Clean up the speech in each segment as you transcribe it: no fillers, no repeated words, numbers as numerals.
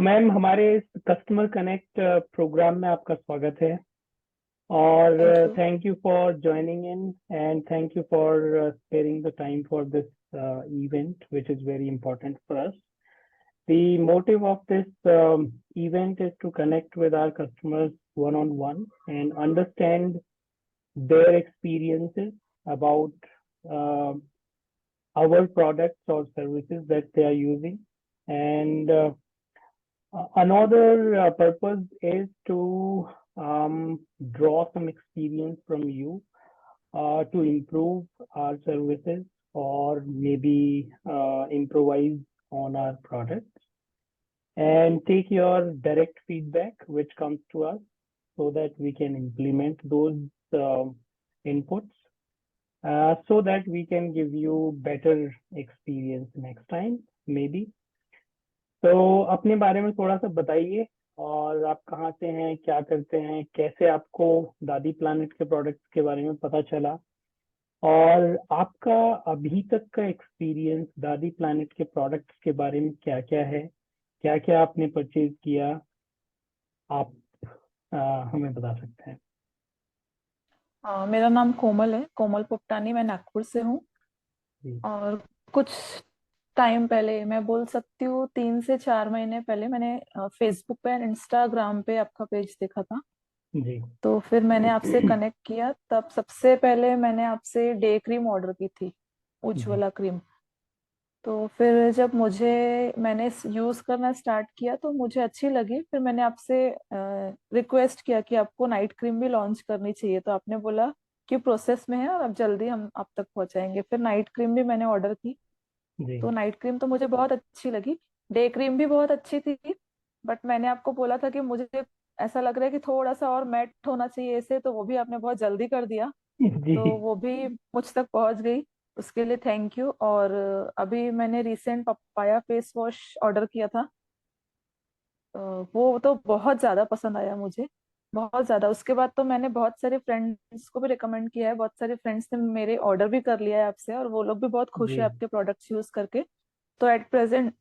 तो मैम हमारे इस कस्टमर कनेक्ट प्रोग्राम में आपका स्वागत है। और thank you. Thank you for joining in and thank you for sparing the time for this event, which is very important for us. The motive of this event is to connect with our customers one on one and understand their experiences about uh, our products or services that they are using. And another purpose is to draw some experience from you to improve our services or maybe improvise on our products and take your direct feedback which comes to us so that we can implement those inputs so that we can give you better experience next time maybe. तो अपने बारे में थोड़ा सा बताइए, और आप कहाँ से हैं, क्या करते हैं, कैसे आपको दादी प्लानेट के प्रोडक्ट्स के बारे में पता चला, और आपका अभी तक का एक्सपीरियंस दादी प्लानेट के प्रोडक्ट्स के बारे में क्या क्या है, क्या क्या आपने परचेज किया, आप अ, हमें बता सकते हैं। मेरा नाम कोमल है, कोमल पुपटानी। मैं नागपुर से हूँ। जी। और कुछ टाइम पहले, मैं बोल सकती हूँ 3 से 4 महीने पहले, मैंने फेसबुक पे और इंस्टाग्राम पे आपका पेज देखा था। जी। तो फिर मैंने आपसे कनेक्ट किया। तब सबसे पहले मैंने आपसे डे क्रीम ऑर्डर की थी, जी। उज्ज्वला क्रीम। तो फिर जब मैंने यूज करना स्टार्ट किया तो मुझे अच्छी लगी। फिर मैंने आपसे रिक्वेस्ट किया कि आपको नाइट क्रीम भी लॉन्च करनी चाहिए। तो आपने बोला कि प्रोसेस में है और अब जल्दी हम आप तक पहुंचाएंगे। फिर नाइट क्रीम भी मैंने ऑर्डर की। जी। तो नाइट क्रीम तो मुझे बहुत अच्छी लगी। डे क्रीम भी बहुत अच्छी थी। बट मैंने आपको बोला था कि मुझे ऐसा लग रहा है कि थोड़ा सा और मैट होना चाहिए इसे, तो वो भी आपने बहुत जल्दी कर दिया। तो जी। वो भी मुझ तक पहुंच गई। उसके लिए थैंक यू। और अभी मैंने recent papaya face wash order किया था। वो तो बहुत ज्यादा पसंद आया मुझे, बहुत ज्यादा। उसके बाद तो मैंने बहुत सारे फ्रेंड्स को भी रिकमेंड किया है। बहुत सारे फ्रेंड्स ने मेरे ऑर्डर भी कर लिया है आपसे, और वो लोग भी बहुत खुश जी। है आपके प्रोडक्ट्स यूज करके। तो एट प्रेजेंट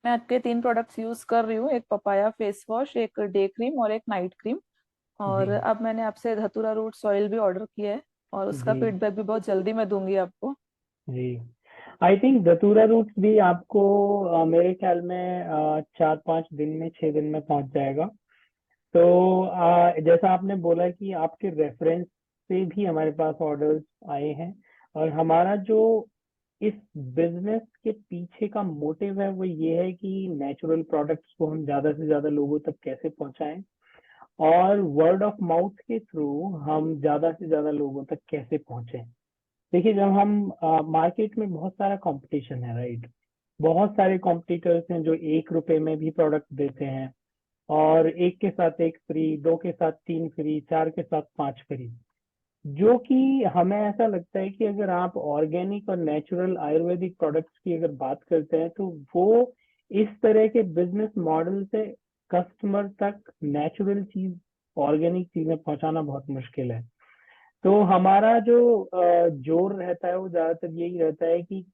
मैं आपके 3 प्रोडक्ट्स यूज कर रही हूँ, एक पपाया फेस वॉश, एक डे क्रीम और एक नाइट क्रीम। जी। और अब मैंने आपसे धतूरा रूट्स ऑयल भी ऑर्डर किया है, और उसका जी। फीडबैक भी बहुत जल्दी मैं दूंगी आपको। जी। आई थिंक धतूरा रूट्स भी आपको मेरे ख्याल में 4-5 दिन में, 6 दिन में पहुंच जाएगा। तो जैसा आपने बोला कि आपके रेफरेंस से भी हमारे पास ऑर्डर्स आए हैं, और हमारा जो इस बिजनेस के पीछे का मोटिव है वो ये है कि नेचुरल प्रोडक्ट्स को हम ज्यादा से ज्यादा लोगों तक कैसे पहुंचाएं, और वर्ड ऑफ माउथ के थ्रू हम ज्यादा से ज्यादा लोगों तक कैसे पहुंचे। देखिए, जब हम मार्केट में बहुत सारा कंपटीशन है, राइट, बहुत सारे कॉम्पिटिटर्स हैं जो 1 रुपए में भी प्रोडक्ट देते हैं, और एक के साथ एक फ्री, दो के साथ तीन फ्री, चार के साथ पांच फ्री। जो कि हमें ऐसा लगता है कि अगर आप ऑर्गेनिक और नेचुरल आयुर्वेदिक प्रोडक्ट्स की अगर बात करते हैं तो वो इस तरह के बिजनेस मॉडल से कस्टमर तक नेचुरल चीज, ऑर्गेनिक चीजें पहुंचाना बहुत मुश्किल है। तो हमारा जो जोर रहता है वो ज्यादातर यही रहता है कि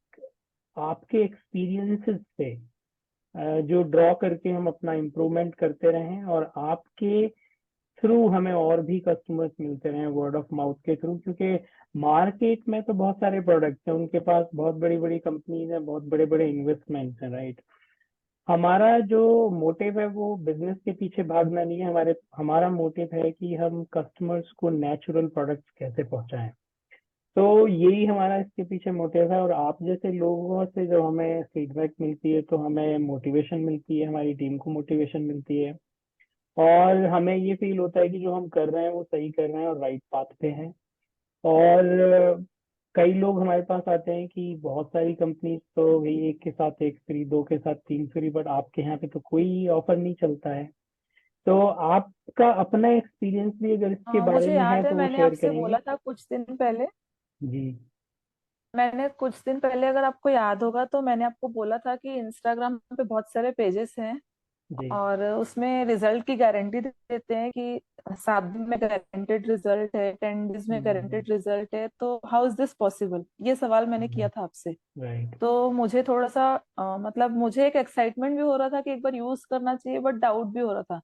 आपके एक्सपीरियंसेस से जो ड्रॉ करके हम अपना इम्प्रूवमेंट करते रहें, और आपके थ्रू हमें और भी कस्टमर्स मिलते रहे वर्ड ऑफ माउथ के थ्रू, क्योंकि मार्केट में तो बहुत सारे प्रोडक्ट्स हैं, उनके पास बहुत बड़ी बड़ी कंपनीज हैं, बहुत बड़े बड़े इन्वेस्टमेंट्स हैं, राइट। हमारा जो मोटिव है वो बिजनेस के पीछे भागना नहीं है, हमारा मोटिव है कि हम कस्टमर्स को नेचुरल प्रोडक्ट्स कैसे पहुंचाएं। तो यही हमारा इसके पीछे मोटिव है, और आप जैसे लोगों से जब हमें फीडबैक मिलती है तो हमें मोटिवेशन मिलती है, हमारी टीम को मोटिवेशन मिलती है, और हमें ये फील होता है कि जो हम कर रहे हैं वो सही कर रहे हैं और राइट पाथ पे हैं। और कई लोग हमारे पास आते हैं कि बहुत सारी कंपनीज तो भाई एक के साथ एक फ्री, दो के साथ तीन फ्री, बट आपके यहाँ पे तो कोई ऑफर नहीं चलता है। तो आपका अपना एक्सपीरियंस भी अगर इसके हाँ, बारे मुझे में है याद है तो वो मैंने शेयर आपसे करेंगे। बोला था कुछ दिन पहले। जी। अगर आपको याद होगा तो मैंने आपको बोला था कि इंस्टाग्राम पे बहुत सारे पेजेस हैं जी। और उसमें रिजल्ट की गारंटी देते हैं कि 7 दिन में गारंटेड रिजल्ट है, 10 डेज में हम्म। गारंटेड रिजल्ट है, तो हाउ इज दिस पॉसिबल, ये सवाल मैंने किया था आपसे। राइट। तो मुझे थोड़ा सा मतलब मुझे एक एक्साइटमेंट भी हो रहा था कि एक बार यूज करना चाहिए, बट डाउट भी हो रहा था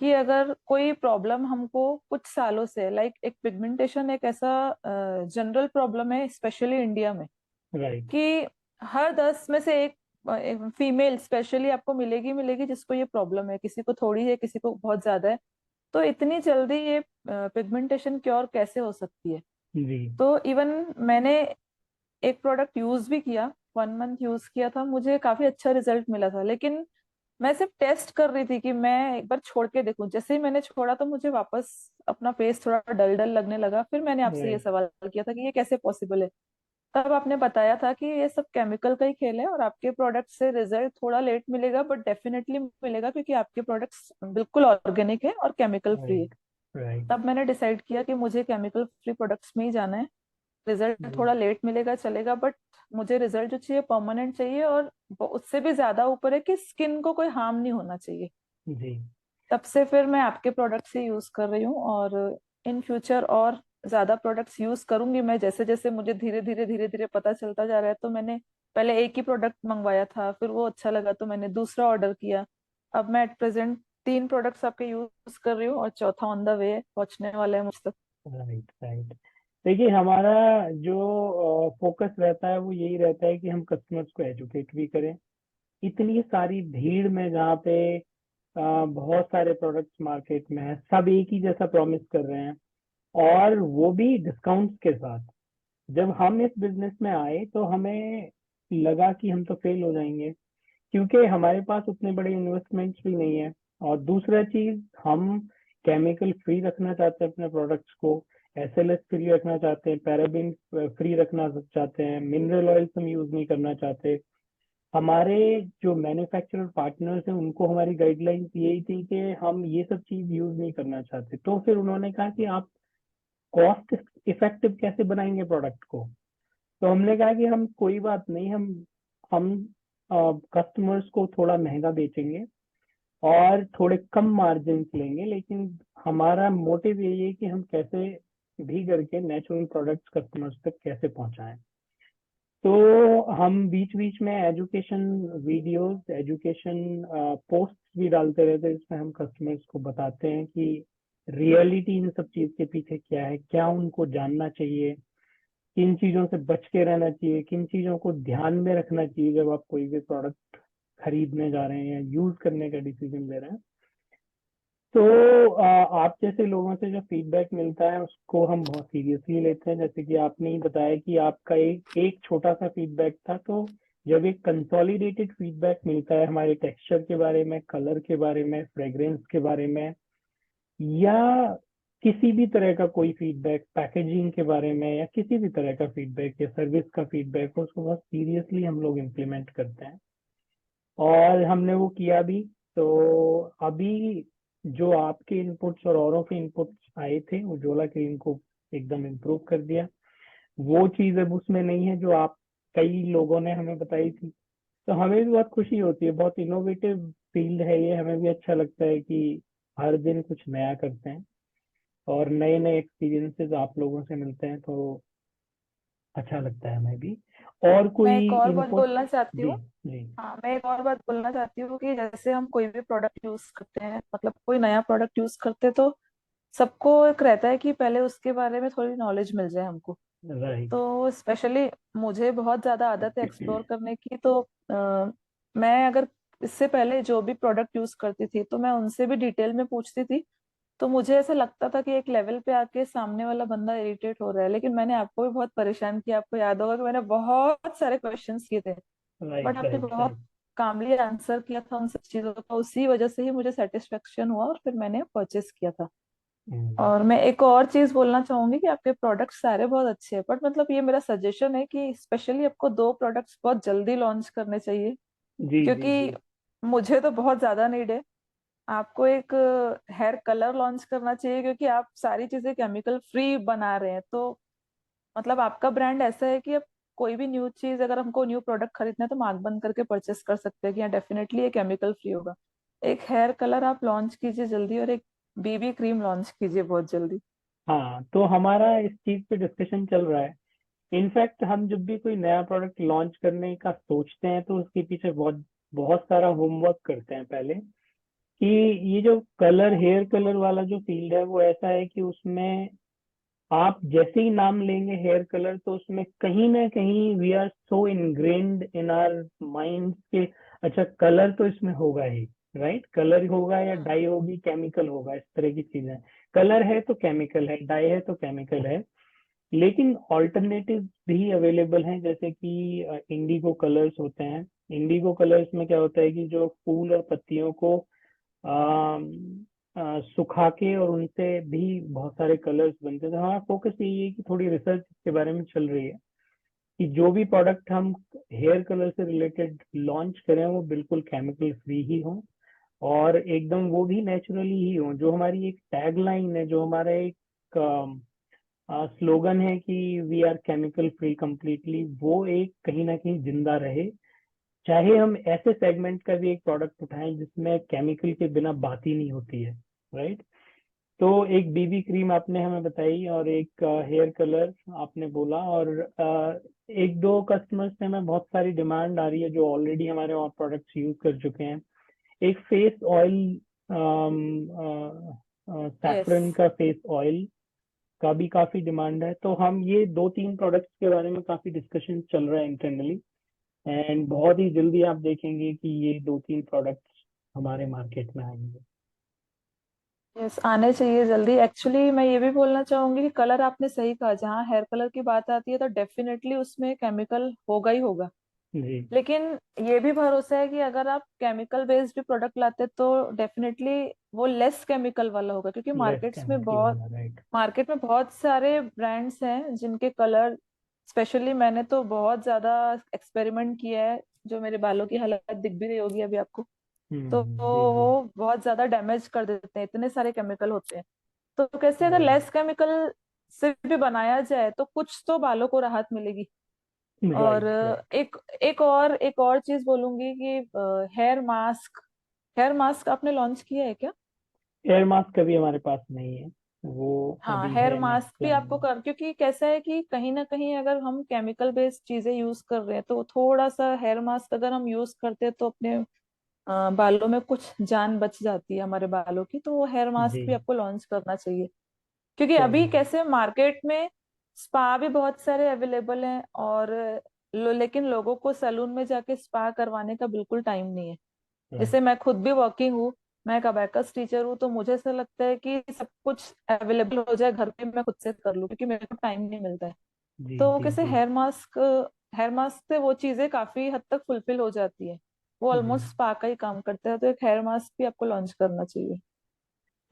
कि अगर कोई प्रॉब्लम हमको कुछ सालों से, लाइक एक पिगमेंटेशन एक ऐसा जनरल प्रॉब्लम है स्पेशली इंडिया में, राइट। कि हर 10 में से एक फीमेल स्पेशली आपको मिलेगी मिलेगी जिसको ये प्रॉब्लम है, किसी को थोड़ी है किसी को बहुत ज्यादा है। तो इतनी जल्दी ये पिगमेंटेशन क्योर कैसे हो सकती है? जी। तो इवन मैंने एक प्रोडक्ट यूज भी किया, 1 मंथ यूज किया था, मुझे काफी अच्छा रिजल्ट मिला था, लेकिन मैं सिर्फ टेस्ट कर रही थी कि मैं एक बार छोड़ के देखूं। जैसे ही मैंने छोड़ा तो मुझे वापस अपना फेस थोड़ा डल डल लगने लगा। फिर मैंने आपसे ये राइट। सवाल किया था कि ये कैसे पॉसिबल है। तब आपने बताया था कि ये सब केमिकल का ही खेल है और आपके प्रोडक्ट से रिजल्ट थोड़ा लेट मिलेगा बट डेफिनेटली मिलेगा, क्योंकि आपके प्रोडक्ट्स बिल्कुल ऑर्गेनिक है और केमिकल फ्री है। राइट। राइट। तब मैंने डिसाइड किया कि मुझे केमिकल फ्री प्रोडक्ट्स में ही जाना है। रिजल्ट जी। थोड़ा लेट मिलेगा चलेगा, बट मुझे रिजल्ट जो चाहिए परमानेंट चाहिए, और उससे भी ज्यादा ऊपर है कि स्किन को कोई हार्म नहीं होना चाहिए। जी। तब से फिर मैं आपके प्रोडक्ट से यूज कर रही हूँ, और इन फ्यूचर और ज्यादा प्रोडक्ट्स यूज करूंगी मैं। जैसे जैसे मुझे धीरे धीरे पता चलता जा रहा है, तो मैंने पहले एक ही प्रोडक्ट मंगवाया था, फिर वो अच्छा लगा तो मैंने दूसरा ऑर्डर किया। अब मैं एट प्रेजेंट 3 प्रोडक्ट्स आपके यूज कर रही हूँ और चौथा ऑन द वे पहुंचने वाला है मुझ तक। राइट। राइट। देखिए, हमारा जो फोकस रहता है वो यही रहता है कि हम कस्टमर्स को एजुकेट भी करें। इतनी सारी भीड़ में जहाँ पे बहुत सारे प्रोडक्ट्स मार्केट में है, सब एक ही जैसा प्रॉमिस कर रहे हैं, और वो भी डिस्काउंट्स के साथ। जब हम इस बिजनेस में आए तो हमें लगा कि हम तो फेल हो जाएंगे, क्योंकि हमारे पास उतने बड़े इन्वेस्टमेंट्स भी नहीं है। और दूसरा चीज, हम केमिकल फ्री रखना चाहते हैं अपने प्रोडक्ट्स को, एसएलएस फ्री रखना चाहते हैं, पैराबिन फ्री रखना चाहते हैं, मिनरल ऑयल्स हम यूज नहीं करना चाहते। हमारे जो मैन्युफैक्चरर पार्टनर्स हैं उनको हमारी गाइडलाइंस यही थी कि हम ये सब चीज यूज नहीं करना चाहते। तो फिर उन्होंने कहा कि आप कॉस्ट इफेक्टिव कैसे बनाएंगे प्रोडक्ट को। तो हमने कहा कि हम कोई बात नहीं, हम कस्टमर्स को थोड़ा महंगा बेचेंगे और थोड़े कम मार्जिन लेंगे, लेकिन हमारा मोटिव यही है कि हम कैसे भी करके नेचुरल प्रोडक्ट्स कस्टमर्स तक कैसे पहुंचाएं। तो हम बीच बीच में एजुकेशन वीडियोस, एजुकेशन पोस्ट भी डालते रहते हैं, जिसमें हम कस्टमर्स को बताते हैं कि रियलिटी इन सब चीज के पीछे क्या है, क्या उनको जानना चाहिए, किन चीजों से बच के रहना चाहिए, किन चीजों को ध्यान में रखना चाहिए जब आप कोई भी प्रोडक्ट खरीदने जा रहे हैं या यूज करने का डिसीजन ले रहे हैं। तो आप जैसे लोगों से जो फीडबैक मिलता है उसको हम बहुत सीरियसली लेते हैं। जैसे कि आपने ही बताया कि आपका एक एक छोटा सा फीडबैक था, तो जब एक कंसोलिडेटेड फीडबैक मिलता है हमारे टेक्सचर के बारे में, कलर के बारे में, फ्रेग्रेंस के बारे में, या किसी भी तरह का कोई फीडबैक पैकेजिंग के बारे में, या किसी भी तरह का फीडबैक या सर्विस का फीडबैक हो, उसको बहुत सीरियसली हम लोग इम्प्लीमेंट करते हैं, और हमने वो किया भी। तो अभी जो आपके इनपुट्स और औरों के इनपुट्स आए थे, उज्ज्वला क्रीम को एकदम इम्प्रूव कर दिया। वो चीज अब उसमें नहीं है जो आप कई लोगों ने हमें बताई थी। तो हमें भी बहुत खुशी होती है, बहुत इनोवेटिव फील्ड है ये, हमें भी अच्छा लगता है कि हर दिन कुछ नया करते हैं और नए नए एक्सपीरियंसेस आप लोगों से मिलते हैं, तो अच्छा लगता है हमें भी। और कोई मैं एक और बात इनपुट? बोलना चाहती जी। हूँ। जी। हाँ, मैं एक और बात बोलना चाहती हूँ कि जैसे हम कोई भी प्रोडक्ट यूज करते हैं, मतलब कोई नया प्रोडक्ट यूज करते हैं, तो सबको एक रहता है कि पहले उसके बारे में थोड़ी नॉलेज मिल जाए हमको। राइट। तो स्पेशली मुझे बहुत ज्यादा आदत है एक्सप्लोर करने की। तो मैं अगर इससे पहले जो भी प्रोडक्ट यूज करती थी तो मैं उनसे भी डिटेल में पूछती थी। तो मुझे ऐसा लगता था कि एक लेवल पे आके सामने वाला बंदा इरिटेट हो रहा है, लेकिन मैंने आपको भी बहुत परेशान किया। आपको याद होगा कि मैंने बहुत सारे क्वेश्चंस किए थे, बट राइट। आपने राइट। बहुत राइट। कामली आंसर किया था उन सब चीजों का। उसी वजह से ही मुझे सेटिस्फेक्शन हुआ और फिर मैंने परचेस किया था। हम्म। और मैं एक और चीज बोलना चाहूंगी कि आपके प्रोडक्ट्स सारे बहुत अच्छे हैं, बट मतलब ये मेरा सजेशन है कि स्पेशली आपको 2 प्रोडक्ट्स बहुत जल्दी लॉन्च करने चाहिए, जी। जी। जी। क्योंकि मुझे तो बहुत ज्यादा नीड है। आपको एक हेयर कलर लॉन्च करना चाहिए, क्योंकि आप सारी चीजें केमिकल फ्री बना रहे हैं। तो मतलब आपका ब्रांड ऐसा है कि अब कोई भी न्यू चीज, अगर हमको न्यू प्रोडक्ट खरीदना है तो हम आंख बंद करके परचेस कर सकते हैं कि हाँ डेफिनेटली ये केमिकल फ्री होगा। एक हेयर कलर आप लॉन्च कीजिए जल्दी, और एक बीबी क्रीम लॉन्च कीजिए बहुत जल्दी। हाँ, तो हमारा इस चीज पे डिस्कशन चल रहा है। इनफैक्ट हम जब भी कोई नया प्रोडक्ट लॉन्च करने का सोचते हैं तो उसके पीछे बहुत बहुत सारा होमवर्क करते हैं पहले, कि ये जो कलर, हेयर कलर वाला जो फील्ड है वो ऐसा है कि उसमें आप जैसे ही नाम लेंगे हेयर कलर, तो उसमें कहीं ना कहीं we are so ingrained in our mind के अच्छा कलर तो इसमें होगा ही, राइट? कलर होगा या हाँ। डाई होगी, केमिकल होगा, इस तरह की चीजें। कलर है तो केमिकल है, डाई है तो केमिकल है। लेकिन ऑल्टरनेटिव भी अवेलेबल हैं, जैसे कि इंडिगो कलर्स होते हैं। इंडिगो कलर्स में क्या होता है कि जो फूल और पत्तियों को सुखा के और उनसे भी बहुत सारे कलर्स बनते हैं। तो हमारा फोकस यही है कि थोड़ी रिसर्च इसके बारे में चल रही है कि जो भी प्रोडक्ट हम हेयर कलर से रिलेटेड लॉन्च करें वो बिल्कुल केमिकल फ्री ही हो, और एकदम वो भी नेचुरली ही हो। जो हमारी एक टैगलाइन है, जो हमारा एक स्लोगन है कि we are chemical free completely, वो एक कहीं ना कहीं जिंदा रहे। चाहे हम ऐसे सेगमेंट का भी एक प्रोडक्ट उठाएं जिसमें केमिकल के बिना बात ही नहीं होती है, राइट? तो एक बीबी क्रीम आपने हमें बताई, और एक हेयर कलर आपने बोला, और एक दो कस्टमर्स से हमें बहुत सारी डिमांड आ रही है जो ऑलरेडी हमारे और प्रोडक्ट्स यूज कर चुके हैं। एक फेस ऑयल, यस। सैफरन का फेस ऑयल का भी काफी डिमांड है। तो हम ये दो तीन प्रोडक्ट्स के बारे में काफी डिस्कशन चल रहा है इंटरनली, एंड बहुत ही जल्दी आप देखेंगे कि ये दो तीन प्रोडक्ट्स हमारे मार्केट में आएंगे। यस, आने चाहिए जल्दी। एक्चुअली मैं ये भी बोलना चाहूंगी कि कलर आपने सही कहा, जहाँ हेयर कलर की बात आती है तो डेफिनेटली उसमें केमिकल होगा ही होगा। जी। लेकिन ये भी भरोसा है कि अगर आप केमिकल बेस्ड भी प्रोडक्ट लाते तो डेफिनेटली वो लेस केमिकल वाला होगा, क्योंकि लेस केमिकल वाला, राइट। मार्केट में बहुत सारे ब्रांड्स हैं जिनके कलर, स्पेशली मैंने तो बहुत ज्यादा एक्सपेरिमेंट किया है। जो मेरे बालों की हालत दिख भी रही होगी अभी आपको, तो जी जी। वो बहुत ज्यादा डैमेज कर देते हैं, इतने सारे केमिकल होते हैं। तो कैसे अगर राइट, लेस केमिकल से भी बनाया जाए तो कुछ तो बालों को राहत मिलेगी। और राइट, राइट। एक और चीज बोलूंगी कि हेयर मास्क हेयर मास्क आपने लॉन्च किया है क्या? एयर मास्क कभी हमारे पास नहीं है, वो हाँ, अभी हेयर है नेक्स्ट मास्क भी प्लान आपको में। कर, क्योंकि कैसा है कि कहीं ना कहीं अगर हम केमिकल बेस्ड चीजें यूज कर रहे हैं तो थोड़ा सा हेयर मास्क अगर हम यूज करते हैं तो अपने बालों में कुछ जान बच जाती है हमारे बालों की, तो वो हेयर जी। मास्क भी आपको लॉन्च करना चाहिए। क्योंकि अभी चलिए। कैसे मार्केट में स्पा भी बहुत सारे अवेलेबल हैं, और लेकिन लोगों को सैलून में जाके स्पा करवाने का बिल्कुल टाइम नहीं है। राइट। जैसे मैं खुद भी वर्किंग हूँ, मैं एक अबैकस टीचर हूँ, तो मुझे ऐसा लगता है कि सब कुछ अवेलेबल हो जाए घर पे, मैं खुद से कर लूँ, क्योंकि मेरे को टाइम नहीं मिलता है। जी तो जी कैसे जी। हेयर मास्क से वो चीजें काफी हद तक फुलफिल हो जाती है। वो जी। ऑलमोस्ट स्पा का ही काम करता है, तो एक हेयर मास्क भी आपको लॉन्च करना चाहिए।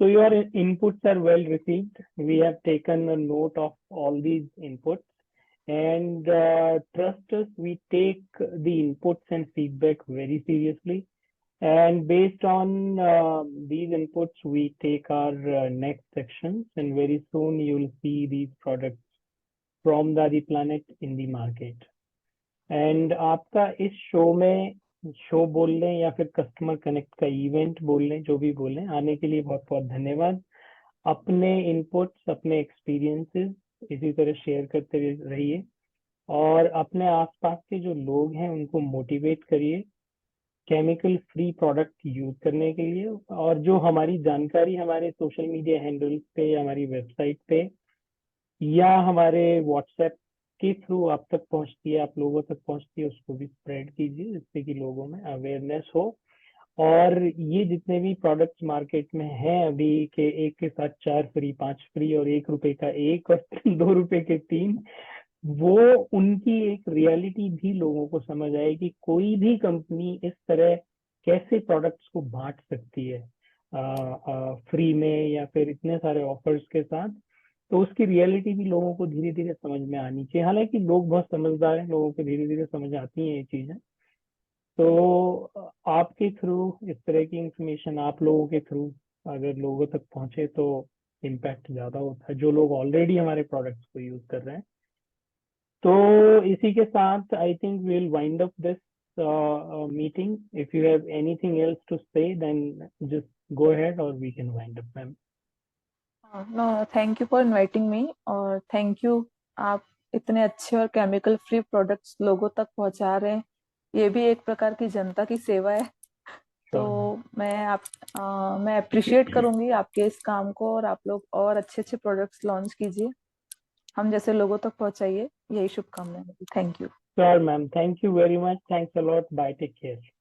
So your inputs are well received. We have taken a note of all these inputs, and trust us, we take the inputs and feedback very seriously. And based on these inputs, we take our next sections, and very soon you will see these products from the Adi Planet in the market. And आपका इस show में, show बोल लें या फिर customer connect का event बोल लें, जो भी बोलें, आने के लिए बहुत बहुत धन्यवाद। अपने इनपुट्स, अपने एक्सपीरियंसेस इसी तरह शेयर करते रहिए, और अपने आसपास के जो लोग हैं उनको मोटिवेट करिए केमिकल फ्री प्रोडक्ट यूज करने के लिए। और जो हमारी जानकारी हमारे सोशल मीडिया हैंडल्स पे या हमारी वेबसाइट पे या हमारे व्हाट्सएप के थ्रू आप तक पहुंचती है, आप लोगों तक पहुंचती है, उसको भी स्प्रेड कीजिए जिससे कि लोगों में अवेयरनेस हो। और ये जितने भी प्रोडक्ट्स मार्केट में हैं अभी के, एक के साथ चार फ्री, पांच फ्री, और 1 रुपए का एक, और 2 रुपए के तीन, वो उनकी एक रियलिटी भी लोगों को समझ आए कि कोई भी कंपनी इस तरह कैसे प्रोडक्ट्स को बांट सकती है फ्री में या फिर इतने सारे ऑफर्स के साथ। तो उसकी रियलिटी भी लोगों को धीरे धीरे समझ में आनी चाहिए। हालांकि लोग बहुत समझदार हैं, लोगों को धीरे धीरे समझ आती हैं ये चीजें। तो आपके थ्रू इस तरह की इंफॉर्मेशन, आप लोगों के थ्रू अगर लोगों तक पहुंचे तो इम्पैक्ट ज्यादा होता है, जो लोग ऑलरेडी हमारे प्रोडक्ट्स को यूज कर रहे हैं। तो इसी के साथ I think we will wind up this meeting. If you have anything else to say, then just go ahead or we can wind up, ma'am. No, thank you for inviting me, और thank you, आप इतने अच्छे और chemical free products लोगों तक पहुंचा रहे हैं। ये भी एक प्रकार की जनता की सेवा है। तो Sure, ma'am. मैं अप्रिशिएट करूंगी आपके इस काम को, और आप लोग और अच्छे अच्छे प्रोडक्ट्स लॉन्च कीजिए, हम जैसे लोगों तक पहुंचाइए, यही शुभकामनाएं। Thank you. Sure, ma'am. Thank you very much. Thanks a lot. Bye. Take care.